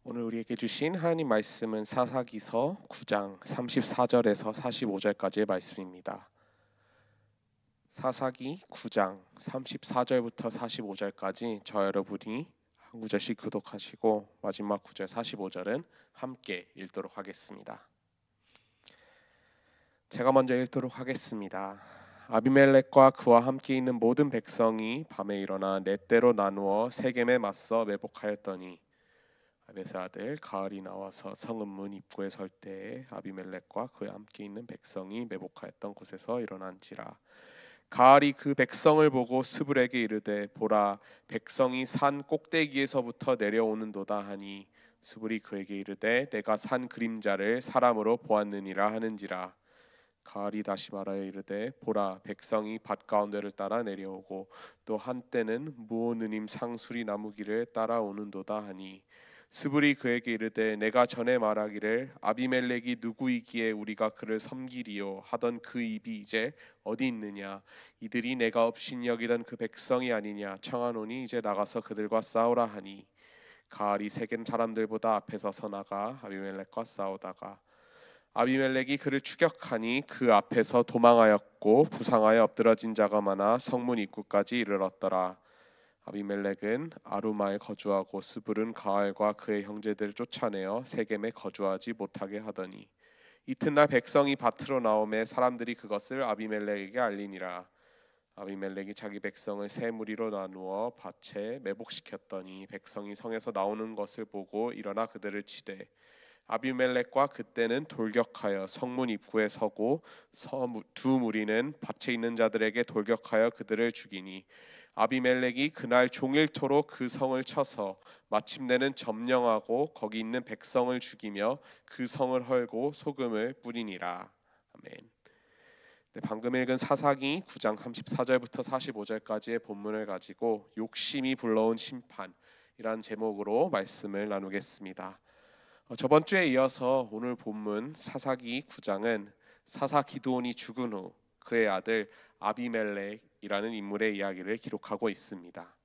오늘 우리에게 주신 하나님 말씀은 사사기서 9장 34절에서 45절까지의 말씀입니다. 사사기 9장 34절부터 45절까지 저 여러분이 한 구절씩 교독하시고 마지막 9절 45절은 함께 읽도록 하겠습니다. 제가 먼저 읽도록 하겠습니다. 아비멜렉과 그와 함께 있는 모든 백성이 밤에 일어나 넷대로 나누어 세겜에 맞서 매복하였더니 아벳의 아들 가알이 나와서 성읍 문 입구에 설 때에 아비멜렉과 그와 함께 있는 백성이 매복하였던 곳에서 일어난지라. 가알이 그 백성을 보고 스불에게 이르되 보라, 백성이 산 꼭대기에서부터 내려오는도다 하니 스불이 그에게 이르되 내가 산 그림자를 사람으로 보았느니라 하는지라. 가알이 다시 말하여 이르되 보라, 백성이 밭 가운데를 따라 내려오고 또 한때는 무오느님 상수리 나무길을 따라오는도다 하니 스불이 그에게 이르되 내가 전에 말하기를 아비멜렉이 누구이기에 우리가 그를 섬기리요 하던 그 입이 이제 어디 있느냐, 이들이 내가 업신 여기던 그 백성이 아니냐, 청하노니 이제 나가서 그들과 싸우라 하니 가알이 세겜 사람들보다 앞에 서서 나가 아비멜렉과 싸우다가 아비멜렉이 그를 추격하니 그 앞에서 도망하였고 부상하여 엎드러진 자가 많아 성문 입구까지 이르렀더라. 아비멜렉은 아루마에 거주하고 스불은 가알과 그의 형제들을 쫓아내어 세겜에 거주하지 못하게 하더니 이튿날 백성이 밭으로 나오매 사람들이 그것을 아비멜렉에게 알리니라. 아비멜렉이 자기 백성을 세 무리로 나누어 밭에 매복시켰더니 백성이 성에서 나오는 것을 보고 일어나 그들을 치되 아비멜렉과 그때는 돌격하여 성문 입구에 서고 두 무리는 밭에 있는 자들에게 돌격하여 그들을 죽이니 아비멜렉이 그날 종일토록 그 성을 쳐서 마침내는 점령하고 거기 있는 백성을 죽이며 그 성을 헐고 소금을 뿌리니라. 아멘. 네, 방금 읽은 사사기 9장 34절부터 45절까지의 본문을 가지고 욕심이 불러온 심판이란 제목으로 말씀을 나누겠습니다. 저번 주에 이어서 오늘 본문 사사기 9장은 사사 기드온이 죽은 후 그의 아들 아비멜렉이라는 인물의 이야기를 기록하고 있습니다.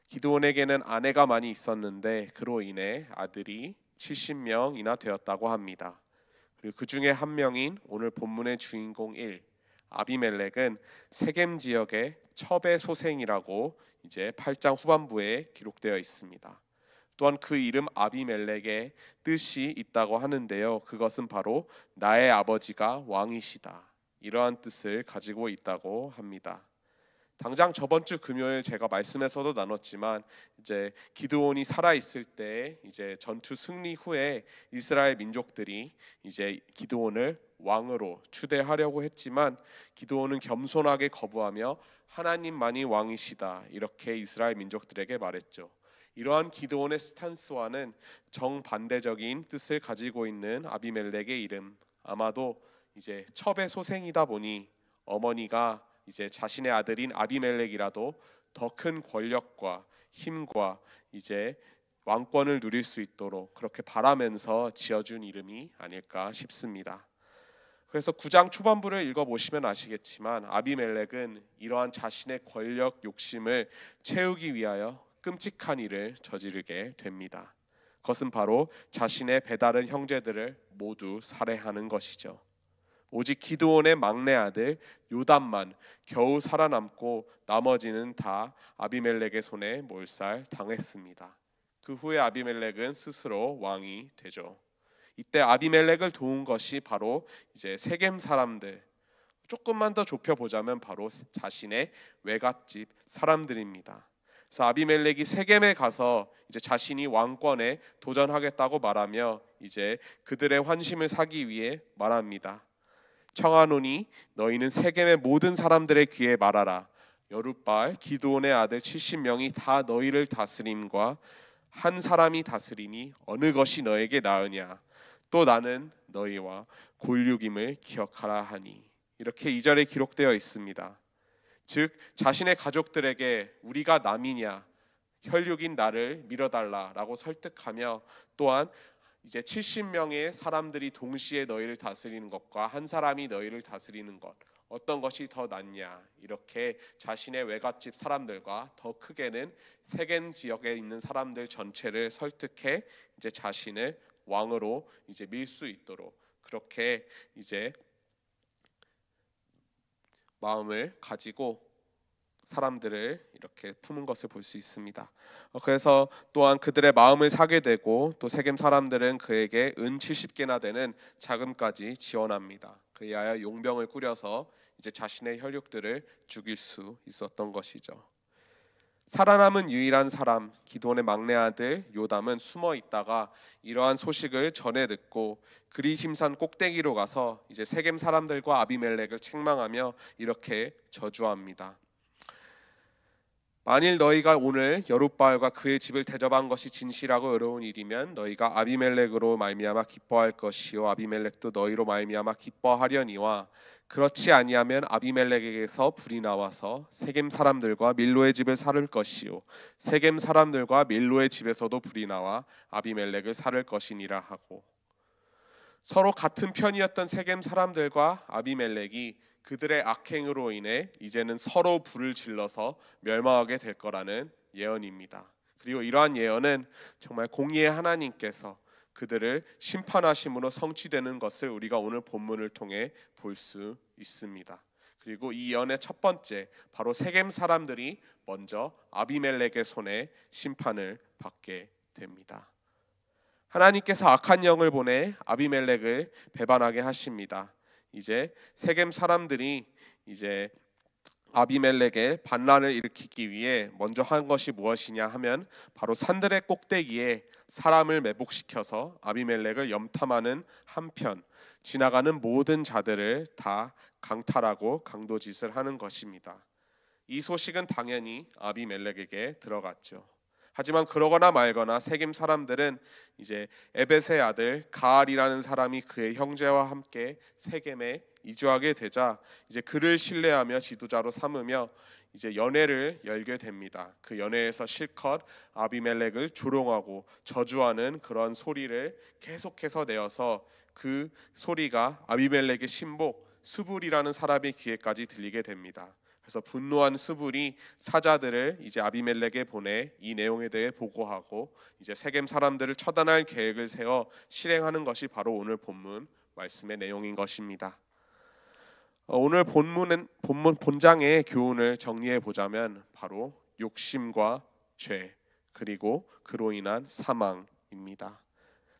기드온에게는 아내가 많이 있었는데 그로 인해 아들이 70명이나 되었다고 합니다. 그리고 그 중에 한 명인 오늘 본문의 주인공 1 아비멜렉은 세겜 지역의 첩의 소생이라고 이제 8장 후반부에 기록되어 있습니다. 또한 그 이름 아비멜렉의 뜻이 있다고 하는데요. 그것은 바로 나의 아버지가 왕이시다, 이러한 뜻을 가지고 있다고 합니다. 당장 저번 주 금요일 제가 말씀에서도 나눴지만 이제 기드온이 살아 있을 때 이제 전투 승리 후에 이스라엘 민족들이 이제 기드온을 왕으로 추대하려고 했지만 기드온은 겸손하게 거부하며 하나님만이 왕이시다, 이렇게 이스라엘 민족들에게 말했죠. 이러한 기드온의 스탄스와는 정반대적인 뜻을 가지고 있는 아비멜렉의 이름, 아마도 이제 첩의 소생이다 보니 어머니가 이제 자신의 아들인 아비멜렉이라도 더 큰 권력과 힘과 이제 왕권을 누릴 수 있도록 그렇게 바라면서 지어준 이름이 아닐까 싶습니다. 그래서 9장 초반부를 읽어보시면 아시겠지만 아비멜렉은 이러한 자신의 권력 욕심을 채우기 위하여 끔찍한 일을 저지르게 됩니다. 그것은 바로 자신의 배다른 형제들을 모두 살해하는 것이죠. 오직 기드온의 막내 아들 요담만 겨우 살아남고 나머지는 다 아비멜렉의 손에 몰살 당했습니다. 그 후에 아비멜렉은 스스로 왕이 되죠. 이때 아비멜렉을 도운 것이 바로 이제 세겜 사람들, 조금만 더 좁혀 보자면 바로 자신의 외갓집 사람들입니다. 그래서 아비멜렉이 세겜에 가서 이제 자신이 왕권에 도전하겠다고 말하며 이제 그들의 환심을 사기 위해 말합니다. 청하노니 너희는 세겜의 모든 사람들의 귀에 말하라. 여룻바알 기드온의 아들 70명이 다 너희를 다스림과 한 사람이 다스림이 어느 것이 너에게 나으냐. 또 나는 너희와 골육임을 기억하라 하니. 이렇게 2절에 기록되어 있습니다. 즉 자신의 가족들에게 우리가 남이냐, 혈육인 나를 밀어달라라고 설득하며 또한 이제 70명의 사람들이 동시에 너희를 다스리는 것과 한 사람이 너희를 다스리는 것, 어떤 것이 더 낫냐, 이렇게 자신의 외갓집 사람들과 더 크게는 세겜 지역에 있는 사람들 전체를 설득해 이제 자신을 왕으로 이제 밀 수 있도록 그렇게 이제 마음을 가지고 사람들을 이렇게 품은 것을 볼 수 있습니다. 그래서 또한 그들의 마음을 사게 되고 또 세겜 사람들은 그에게 은 70개나 되는 자금까지 지원합니다. 그리하여 용병을 꾸려서 이제 자신의 혈육들을 죽일 수 있었던 것이죠. 살아남은 유일한 사람 기드온의 막내 아들 요담은 숨어 있다가 이러한 소식을 전해 듣고 그리심산 꼭대기로 가서 이제 세겜 사람들과 아비멜렉을 책망하며 이렇게 저주합니다. 만일 너희가 오늘 여룻바알과 그의 집을 대접한 것이 진실하고 의로운 일이면 너희가 아비멜렉으로 말미암아 기뻐할 것이요 아비멜렉도 너희로 말미암아 기뻐하려니와 그렇지 아니하면 아비멜렉에게서 불이 나와서 세겜 사람들과 밀로의 집을 살을 것이요 세겜 사람들과 밀로의 집에서도 불이 나와 아비멜렉을 살을 것이니라 하고, 서로 같은 편이었던 세겜 사람들과 아비멜렉이 그들의 악행으로 인해 이제는 서로 불을 질러서 멸망하게 될 거라는 예언입니다. 그리고 이러한 예언은 정말 공의의 하나님께서 그들을 심판하심으로 성취되는 것을 우리가 오늘 본문을 통해 볼 수 있습니다. 그리고 이 예언의 첫 번째, 바로 세겜 사람들이 먼저 아비멜렉의 손에 심판을 받게 됩니다. 하나님께서 악한 영을 보내 아비멜렉을 배반하게 하십니다. 이제 세겜 사람들이 이제 아비멜렉의 반란을 일으키기 위해 먼저 한 것이 무엇이냐 하면 바로 산들의 꼭대기에 사람을 매복시켜서 아비멜렉을 염탐하는 한편 지나가는 모든 자들을 다 강탈하고 강도짓을 하는 것입니다. 이 소식은 당연히 아비멜렉에게 들어갔죠. 하지만 그러거나 말거나 세겜 사람들은 이제 에벳의 아들 가알이라는 사람이 그의 형제와 함께 세겜에 이주하게 되자 이제 그를 신뢰하며 지도자로 삼으며 이제 연회를 열게 됩니다. 그 연회에서 실컷 아비멜렉을 조롱하고 저주하는 그런 소리를 계속해서 내어서 그 소리가 아비멜렉의 신복 수불이라는 사람의 귀에까지 들리게 됩니다. 그래서 분노한 스불이 사자들을 이제 아비멜렉에 보내 이 내용에 대해 보고하고 이제 세겜 사람들을 처단할 계획을 세워 실행하는 것이 바로 오늘 본문 말씀의 내용인 것입니다. 오늘 본장의 교훈을 정리해 보자면 바로 욕심과 죄 그리고 그로 인한 사망입니다.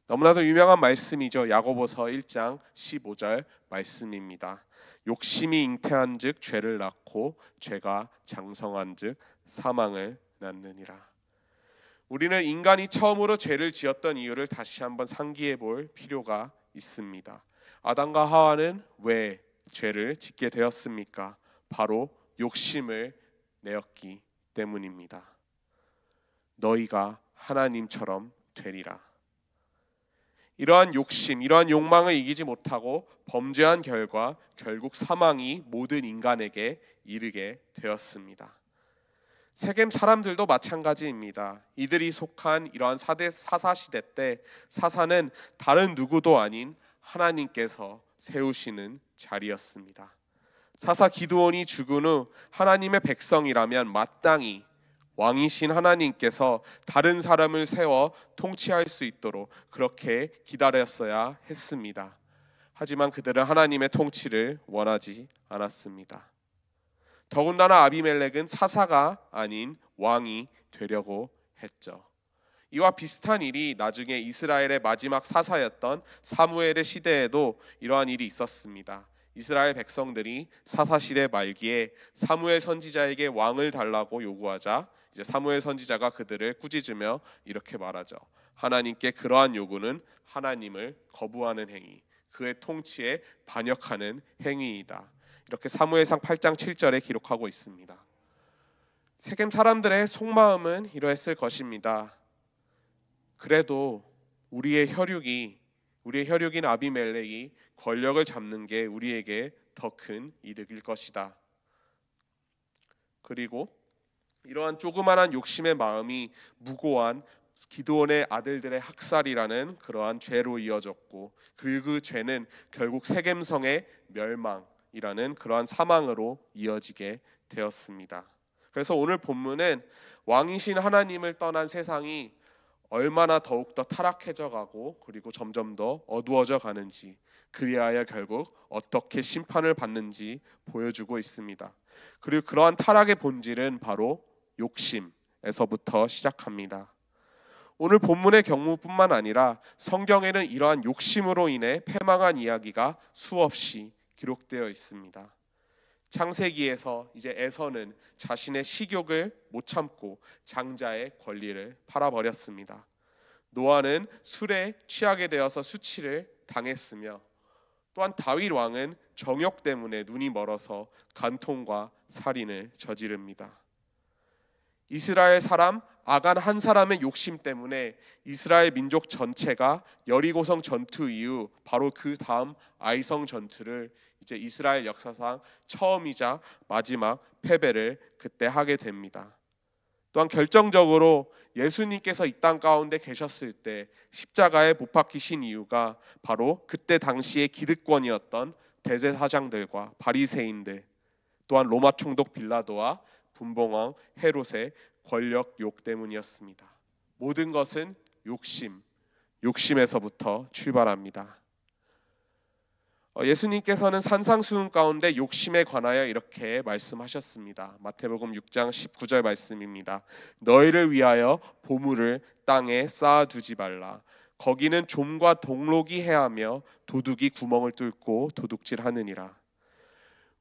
너무나도 유명한 말씀이죠. 야고보서 1장 15절 말씀입니다. 욕심이 잉태한즉 죄를 낳고 죄가 장성한즉 사망을 낳느니라. 우리는 인간이 처음으로 죄를 지었던 이유를 다시 한번 상기해 볼 필요가 있습니다. 아담과 하와는 왜 죄를 짓게 되었습니까? 바로 욕심을 내었기 때문입니다. 너희가 하나님처럼 되리라. 이러한 욕심, 이러한 욕망을 이기지 못하고 범죄한 결과 결국 사망이 모든 인간에게 이르게 되었습니다. 세겜 사람들도 마찬가지입니다. 이들이 속한 이러한 사사시대 때 사사는 다른 누구도 아닌 하나님께서 세우시는 자리였습니다. 사사 기드온이 죽은 후 하나님의 백성이라면 마땅히 왕이신 하나님께서 다른 사람을 세워 통치할 수 있도록 그렇게 기다렸어야 했습니다. 하지만 그들은 하나님의 통치를 원하지 않았습니다. 더군다나 아비멜렉은 사사가 아닌 왕이 되려고 했죠. 이와 비슷한 일이 나중에 이스라엘의 마지막 사사였던 사무엘의 시대에도 이러한 일이 있었습니다. 이스라엘 백성들이 사사시대 말기에 사무엘 선지자에게 왕을 달라고 요구하자 이제 사무엘 선지자가 그들을 꾸짖으며 이렇게 말하죠. 하나님께 그러한 요구는 하나님을 거부하는 행위, 그의 통치에 반역하는 행위이다. 이렇게 사무엘상 8장 7절에 기록하고 있습니다. 세겜 사람들의 속마음은 이러했을 것입니다. 그래도 우리의 혈육인 아비멜렉이 권력을 잡는 게 우리에게 더 큰 이득일 것이다. 그리고 이러한 조그만한 욕심의 마음이 무고한 기드온의 아들들의 학살이라는 그러한 죄로 이어졌고, 그리고 그 죄는 결국 세겜성의 멸망이라는 그러한 사망으로 이어지게 되었습니다. 그래서 오늘 본문은 왕이신 하나님을 떠난 세상이 얼마나 더욱더 타락해져 가고 그리고 점점 더 어두워져 가는지, 그리하여 결국 어떻게 심판을 받는지 보여주고 있습니다. 그리고 그러한 타락의 본질은 바로 욕심에서부터 시작합니다. 오늘 본문의 경우뿐만 아니라 성경에는 이러한 욕심으로 인해 패망한 이야기가 수없이 기록되어 있습니다. 창세기에서 이제 에서는 자신의 식욕을 못 참고 장자의 권리를 팔아버렸습니다. 노아는 술에 취하게 되어서 수치를 당했으며, 또한 다윗 왕은 정욕 때문에 눈이 멀어서 간통과 살인을 저지릅니다. 이스라엘 사람 아간 한 사람의 욕심 때문에 이스라엘 민족 전체가 여리고성 전투 이후 바로 그 다음 아이성 전투를 이제 이스라엘 역사상 처음이자 마지막 패배를 그때 하게 됩니다. 또한 결정적으로 예수님께서 이 땅 가운데 계셨을 때 십자가에 못 박히신 이유가 바로 그때 당시의 기득권이었던 대제사장들과 바리새인들, 또한 로마 총독 빌라도와 분봉왕 헤롯의 권력욕 때문이었습니다. 모든 것은 욕심에서부터 출발합니다. 예수님께서는 산상수훈 가운데 욕심에 관하여 이렇게 말씀하셨습니다. 마태복음 6장 19절 말씀입니다. 너희를 위하여 보물을 땅에 쌓아두지 말라. 거기는 좀과 동록이 해하며 도둑이 구멍을 뚫고 도둑질하느니라.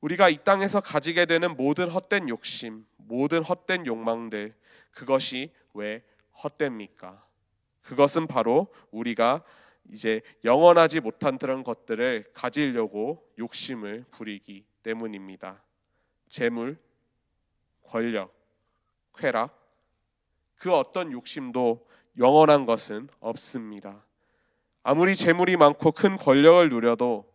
우리가 이 땅에서 가지게 되는 모든 헛된 욕심, 모든 헛된 욕망들, 그것이 왜 헛됩니까? 그것은 바로 우리가 이제 영원하지 못한 그런 것들을 가지려고 욕심을 부리기 때문입니다. 재물, 권력, 쾌락, 그 어떤 욕심도 영원한 것은 없습니다. 아무리 재물이 많고 큰 권력을 누려도,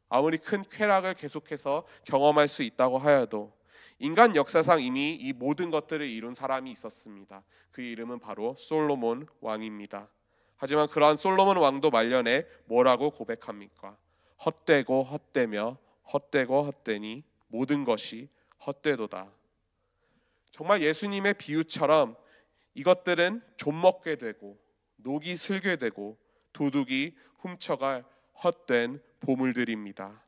아무리 큰 쾌락을 계속해서 경험할 수 있다고 하여도 인간 역사상 이미 이 모든 것들을 이룬 사람이 있었습니다. 그 이름은 바로 솔로몬 왕입니다. 하지만 그러한 솔로몬 왕도 말년에 뭐라고 고백합니까? 헛되고 헛되며 헛되고 헛되니 모든 것이 헛되도다. 정말 예수님의 비유처럼 이것들은 좀 먹게 되고 녹이 슬게 되고 도둑이 훔쳐갈 헛된 보물들입니다.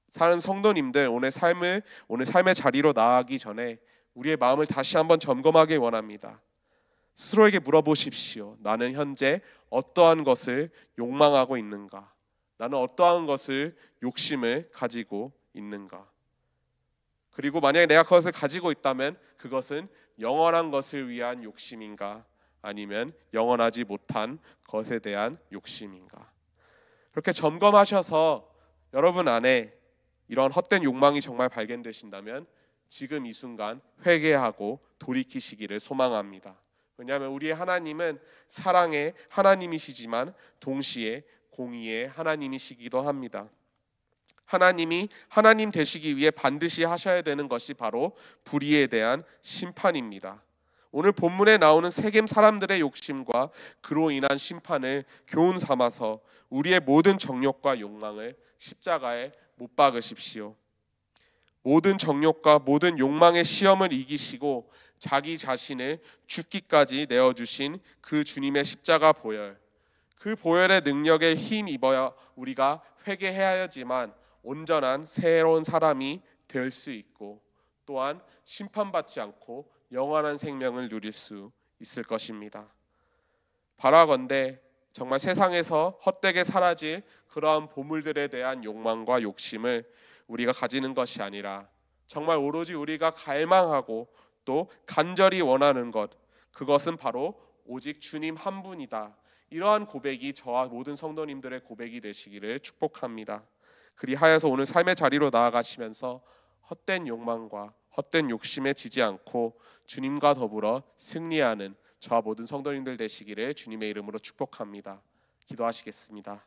사는 성도님들, 오늘 삶의 자리로 나아가기 전에 우리의 마음을 다시 한번 점검하길 원합니다. 스스로에게 물어보십시오. 나는 현재 어떠한 것을 욕망하고 있는가? 나는 어떠한 것을 욕심을 가지고 있는가? 그리고 만약에 내가 그것을 가지고 있다면 그것은 영원한 것을 위한 욕심인가? 아니면 영원하지 못한 것에 대한 욕심인가? 그렇게 점검하셔서 여러분 안에 이런 헛된 욕망이 정말 발견되신다면 지금 이 순간 회개하고 돌이키시기를 소망합니다. 왜냐하면 우리의 하나님은 사랑의 하나님이시지만 동시에 공의의 하나님이시기도 합니다. 하나님이 하나님 되시기 위해 반드시 하셔야 되는 것이 바로 불의에 대한 심판입니다. 오늘 본문에 나오는 세겜 사람들의 욕심과 그로 인한 심판을 교훈 삼아서 우리의 모든 정욕과 욕망을 십자가에 못 박으십시오. 모든 정욕과 모든 욕망의 시험을 이기시고 자기 자신을 죽기까지 내어주신 그 주님의 십자가 보혈, 그 보혈의 능력에 힘입어야 우리가 회개해야지만 온전한 새로운 사람이 될 수 있고, 또한 심판받지 않고 영원한 생명을 누릴 수 있을 것입니다. 바라건대 정말 세상에서 헛되게 사라질 그러한 보물들에 대한 욕망과 욕심을 우리가 가지는 것이 아니라 정말 오로지 우리가 갈망하고 또 간절히 원하는 것, 그것은 바로 오직 주님 한 분이다. 이러한 고백이 저와 모든 성도님들의 고백이 되시기를 축복합니다. 그리하여서 오늘 삶의 자리로 나아가시면서 헛된 욕망과 헛된 욕심에 지지 않고 주님과 더불어 승리하는 저와 모든 성도님들 되시기를 주님의 이름으로 축복합니다. 기도하시겠습니다.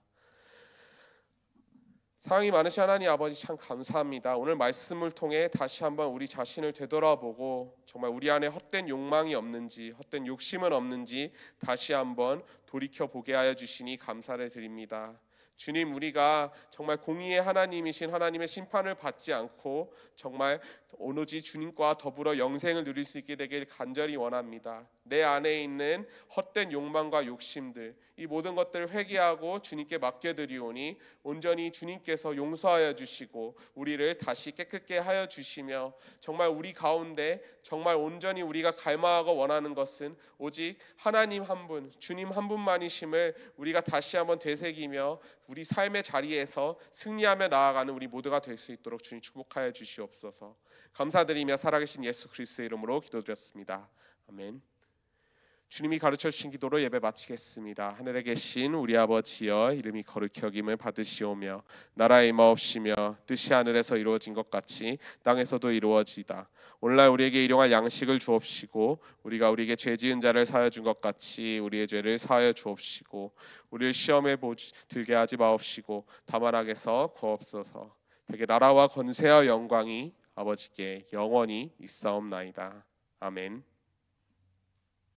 사랑이 많으신 하나님 아버지, 참 감사합니다. 오늘 말씀을 통해 다시 한번 우리 자신을 되돌아보고 정말 우리 안에 헛된 욕망이 없는지, 헛된 욕심은 없는지 다시 한번 돌이켜 보게 하여 주시니 감사를 드립니다. 주님, 우리가 정말 공의의 하나님이신 하나님의 심판을 받지 않고 정말 오로지 주님과 더불어 영생을 누릴 수 있게 되길 간절히 원합니다. 내 안에 있는 헛된 욕망과 욕심들, 이 모든 것들을 회개하고 주님께 맡겨드리오니 온전히 주님께서 용서하여 주시고 우리를 다시 깨끗게 하여 주시며, 정말 우리 가운데 정말 온전히 우리가 갈망하고 원하는 것은 오직 하나님 한 분, 주님 한 분만이심을 우리가 다시 한번 되새기며 우리 삶의 자리에서 승리하며 나아가는 우리 모두가 될 수 있도록 주님 축복하여 주시옵소서. 감사드리며 살아계신 예수 그리스도의 이름으로 기도드렸습니다. 아멘. 주님이 가르쳐 주신 기도로 예배 마치겠습니다. 하늘에 계신 우리 아버지여, 이름이 거룩히 여김을 받으시오며 나라의 임하옵시며 뜻이 하늘에서 이루어진 것 같이 땅에서도 이루어지이다. 오늘날 우리에게 일용할 양식을 주옵시고 우리가 우리에게 죄 지은 자를 사하여 준 것 같이 우리의 죄를 사하여 주옵시고 우리를 시험에 들게 하지 마옵시고 다만 악에서 구하옵소서. 되게 나라와 권세와 영광이 아버지께 영원히 있사옵나이다. 아멘.